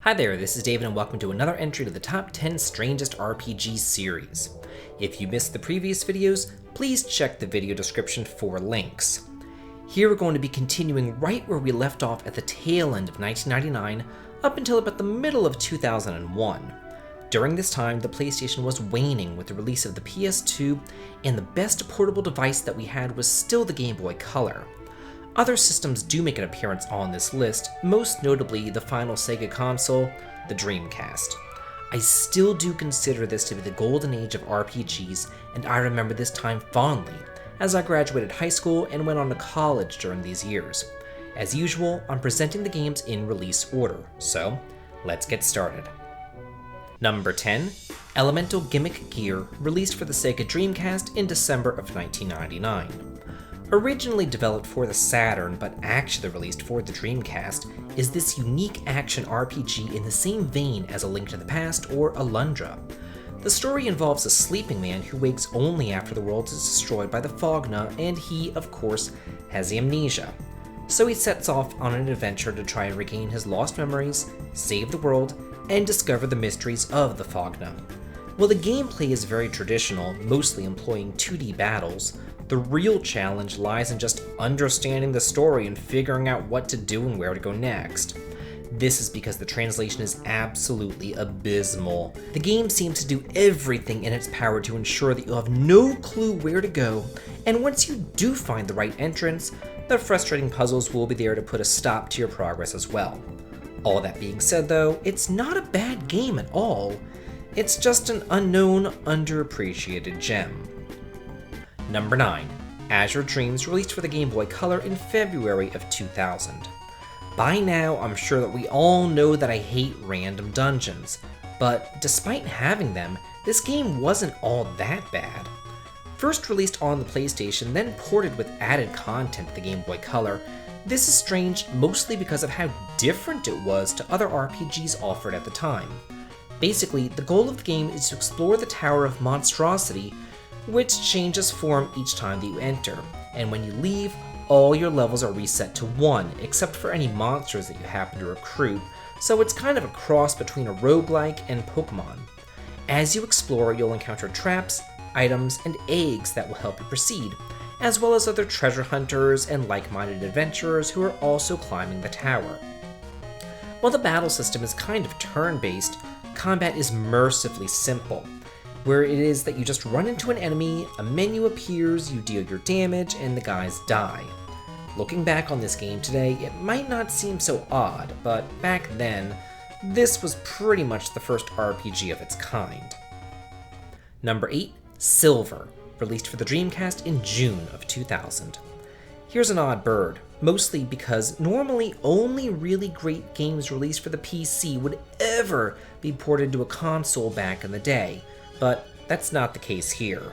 Hi there, this is David and welcome to another entry to the Top 10 Strangest RPGs series. If you missed the previous videos, please check the video description for links. Here we're going to be continuing right where we left off at the tail end of 1999 up until about the middle of 2001. During this time, the PlayStation was waning with the release of the PS2, and the best portable device that we had was still the Game Boy Color. Other systems do make an appearance on this list, most notably the final Sega console, the Dreamcast. I still do consider this to be the golden age of RPGs, and I remember this time fondly, as I graduated high school and went on to college during these years. As usual, I'm presenting the games in release order, so let's get started. Number 10, Elemental Gimmick Gear, released for the Sega Dreamcast in December of 1999. Originally developed for the Saturn, but actually released for the Dreamcast, is this unique action RPG in the same vein as A Link to the Past or Alundra. The story involves a sleeping man who wakes only after the world is destroyed by the Fogna, and he, of course, has amnesia. So he sets off on an adventure to try and regain his lost memories, save the world, and discover the mysteries of the Fogna. While the gameplay is very traditional, mostly employing 2D battles, the real challenge lies in just understanding the story and figuring out what to do and where to go next. This is because the translation is absolutely abysmal. The game seems to do everything in its power to ensure that you'll have no clue where to go, and once you do find the right entrance, the frustrating puzzles will be there to put a stop to your progress as well. All that being said though, it's not a bad game at all. It's just an unknown, underappreciated gem. Number 9, Azure Dreams, released for the Game Boy Color in February of 2000. By now, I'm sure that we all know that I hate random dungeons, but despite having them, this game wasn't all that bad. First released on the PlayStation, then ported with added content to the Game Boy Color, this is strange mostly because of how different it was to other RPGs offered at the time. Basically, the goal of the game is to explore the Tower of Monstrosity, which changes form each time that you enter, and when you leave, all your levels are reset to 1, except for any monsters that you happen to recruit, so it's kind of a cross between a roguelike and Pokemon. As you explore, you'll encounter traps, items, and eggs that will help you proceed, as well as other treasure hunters and like-minded adventurers who are also climbing the tower. While the battle system is kind of turn-based, combat is mercifully simple, where it is that you just run into an enemy, a menu appears, you deal your damage, and the guys die. Looking back on this game today, it might not seem so odd, but back then, this was pretty much the first RPG of its kind. Number 8, Silver, released for the Dreamcast in June of 2000. Here's an odd bird, mostly because normally only really great games released for the PC would ever be ported to a console back in the day, but that's not the case here.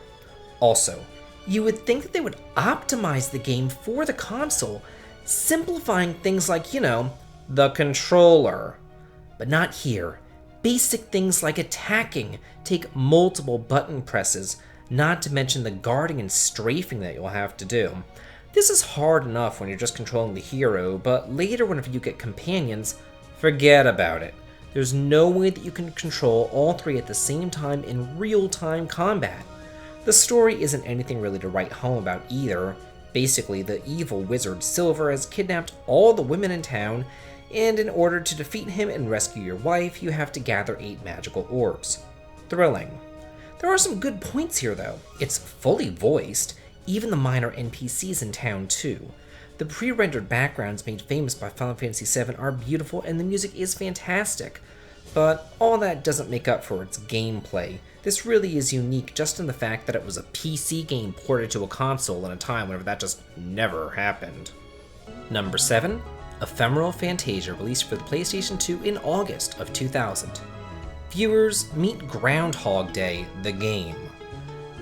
Also, you would think that they would optimize the game for the console, simplifying things like, the controller. But not here. Basic things like attacking take multiple button presses, not to mention the guarding and strafing that you'll have to do. This is hard enough when you're just controlling the hero, but later whenever you get companions, forget about it. There's no way that you can control all three at the same time in real-time combat. The story isn't anything really to write home about either. Basically, the evil wizard Silver has kidnapped all the women in town, and in order to defeat him and rescue your wife, you have to gather 8 magical orbs. Thrilling. There are some good points here though. It's fully voiced, even the minor NPCs in town too. The pre-rendered backgrounds made famous by Final Fantasy VII are beautiful and the music is fantastic, but all that doesn't make up for its gameplay. This really is unique just in the fact that it was a PC game ported to a console in a time whenever that just never happened. Number 7, Ephemeral Fantasia, released for the PlayStation 2 in August of 2000. Viewers, meet Groundhog Day, the game.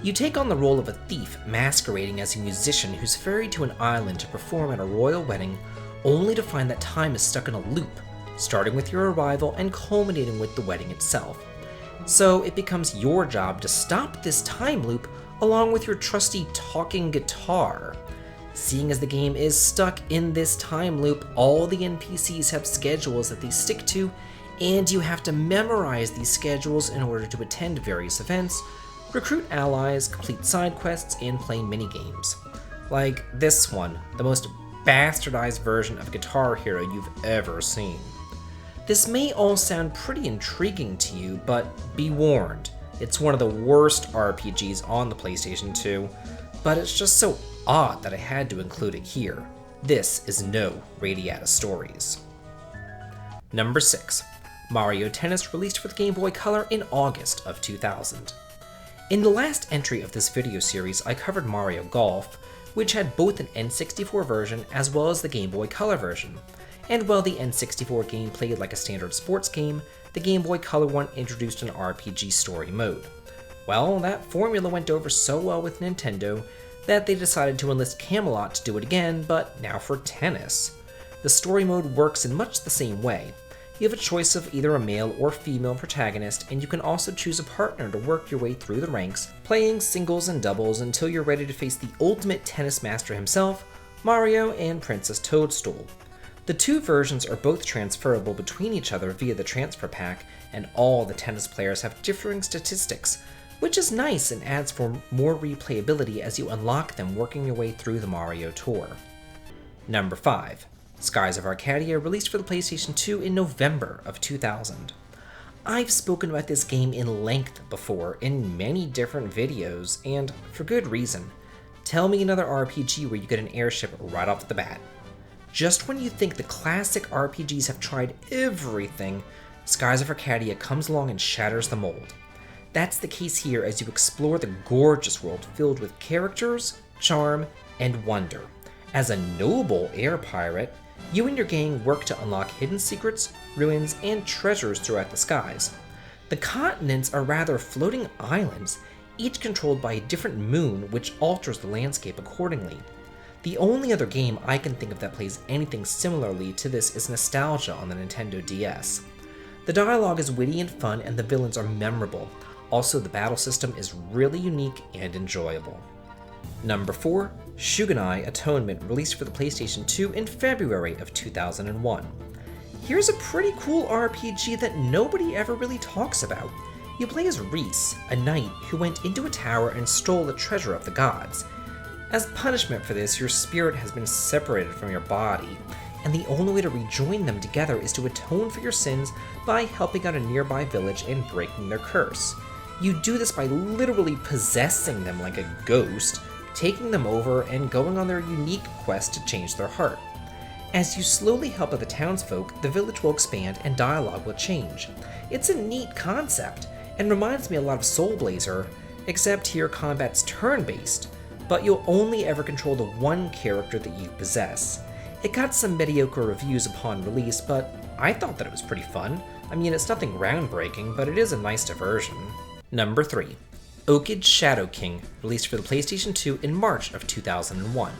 You take on the role of a thief masquerading as a musician who's ferried to an island to perform at a royal wedding, only to find that time is stuck in a loop, starting with your arrival and culminating with the wedding itself. So it becomes your job to stop this time loop along with your trusty talking guitar. Seeing as the game is stuck in this time loop, all the NPCs have schedules that they stick to, and you have to memorize these schedules in order to attend various events, recruit allies, complete side quests, and play minigames. Like this one, the most bastardized version of Guitar Hero you've ever seen. This may all sound pretty intriguing to you, but be warned, it's one of the worst RPGs on the PlayStation 2, but it's just so odd that I had to include it here. This is no Radiata Stories. Number 6. Mario Tennis released for the Game Boy Color in August of 2000. In the last entry of this video series, I covered Mario Golf, which had both an N64 version as well as the Game Boy Color version. And while the N64 game played like a standard sports game, the Game Boy Color one introduced an RPG story mode. Well, that formula went over so well with Nintendo that they decided to enlist Camelot to do it again, but now for tennis. The story mode works in much the same way. You have a choice of either a male or female protagonist, and you can also choose a partner to work your way through the ranks, playing singles and doubles until you're ready to face the ultimate tennis master himself, Mario and Princess Toadstool. The two versions are both transferable between each other via the transfer pack, and all the tennis players have differing statistics, which is nice and adds for more replayability as you unlock them working your way through the Mario Tour. Number 5. Skies of Arcadia released for the PlayStation 2 in November of 2000. I've spoken about this game in length before in many different videos, and for good reason. Tell me another RPG where you get an airship right off the bat. Just when you think the classic RPGs have tried everything, Skies of Arcadia comes along and shatters the mold. That's the case here as you explore the gorgeous world filled with characters, charm, and wonder. As a noble air pirate, you and your gang work to unlock hidden secrets, ruins, and treasures throughout the skies. The continents are rather floating islands, each controlled by a different moon which alters the landscape accordingly. The only other game I can think of that plays anything similarly to this is Nostalgia on the Nintendo DS. The dialogue is witty and fun, and the villains are memorable. Also, the battle system is really unique and enjoyable. Number 4. Shouganai Atonement released for the PlayStation 2 in February of 2001. Here's a pretty cool RPG that nobody ever really talks about. You play as Reese, a knight who went into a tower and stole the treasure of the gods. As punishment for this, your spirit has been separated from your body, and the only way to rejoin them together is to atone for your sins by helping out a nearby village and breaking their curse. You do this by literally possessing them like a ghost, taking them over, and going on their unique quest to change their heart. As you slowly help out the townsfolk, the village will expand and dialogue will change. It's a neat concept, and reminds me a lot of Soul Blazer, except here combat's turn-based, but you'll only ever control the one character that you possess. It got some mediocre reviews upon release, but I thought that it was pretty fun. I mean, it's nothing groundbreaking, but it is a nice diversion. Number 3. Oakage Shadow King, released for the PlayStation 2 in March of 2001.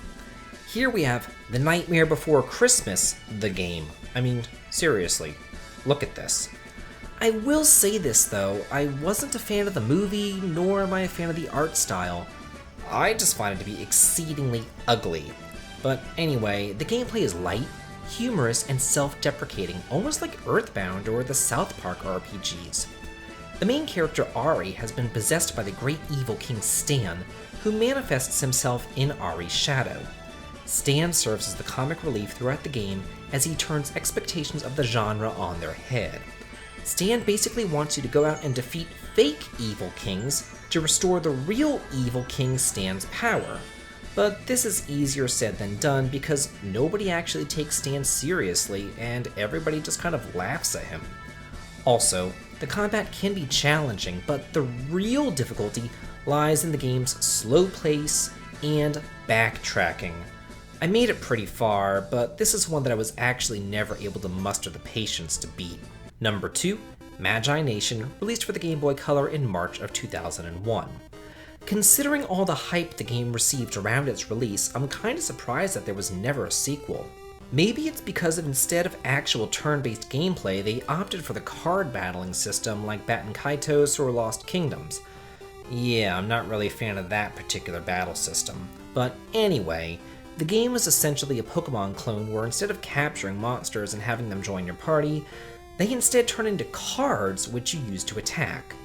Here we have The Nightmare Before Christmas, the game. I mean, seriously, look at this. I will say this though, I wasn't a fan of the movie, nor am I a fan of the art style. I just find it to be exceedingly ugly. But anyway, the gameplay is light, humorous, and self-deprecating, almost like Earthbound or the South Park RPGs. The main character, Ari, has been possessed by the great evil king Stan, who manifests himself in Ari's shadow. Stan serves as the comic relief throughout the game as he turns expectations of the genre on their head. Stan basically wants you to go out and defeat fake evil kings to restore the real evil king Stan's power. But this is easier said than done because nobody actually takes Stan seriously and everybody just kind of laughs at him. Also, the combat can be challenging, but the real difficulty lies in the game's slow pace and backtracking. I made it pretty far, but this is one that I was actually never able to muster the patience to beat. Number 2, Magination, released for the Game Boy Color in March of 2001. Considering all the hype the game received around its release, I'm kinda surprised that there was never a sequel. Maybe it's because instead of actual turn-based gameplay, they opted for the card battling system like Baten Kaitos or Lost Kingdoms. Yeah, I'm not really a fan of that particular battle system. But anyway, the game is essentially a Pokemon clone where instead of capturing monsters and having them join your party, They instead turn into cards which you use to attack.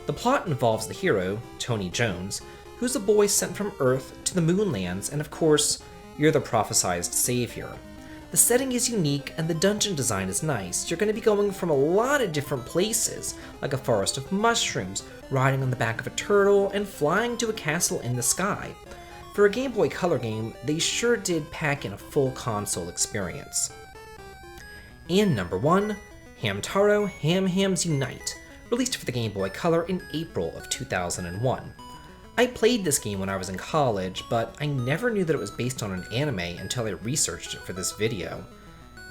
The plot involves the hero, Tony Jones, who's a boy sent from Earth to the Moonlands, and of course, you're the prophesized savior. The setting is unique and the dungeon design is nice. You're going to be going from a lot of different places, like a forest of mushrooms, riding on the back of a turtle, and flying to a castle in the sky. For a Game Boy Color game, they sure did pack in a full console experience. And number 1, Hamtaro Ham Hams Unite, released for the Game Boy Color in April of 2001. I played this game when I was in college, but I never knew that it was based on an anime until I researched it for this video.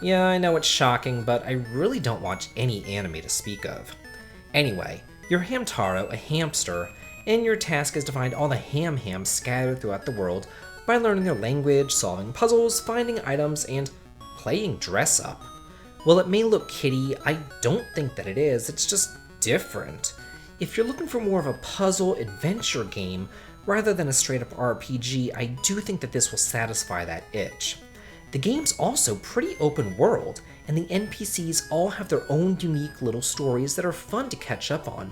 Yeah, I know it's shocking, but I really don't watch any anime to speak of. Anyway, you're Hamtaro, a hamster, and your task is to find all the ham hams scattered throughout the world by learning their language, solving puzzles, finding items, and playing dress up. While it may look kiddie, I don't think that it is, it's just different. If you're looking for more of a puzzle adventure game rather than a straight up RPG, I do think that this will satisfy that itch. The game's also pretty open world, and the NPCs all have their own unique little stories that are fun to catch up on.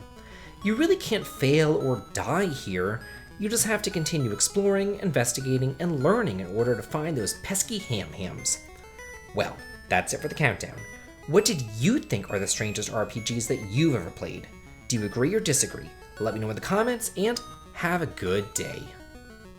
You really can't fail or die here, you just have to continue exploring, investigating, and learning in order to find those pesky ham hams. Well, that's it for the countdown. What did you think are the strangest RPGs that you've ever played? Do you agree or disagree? Let me know in the comments, and have a good day.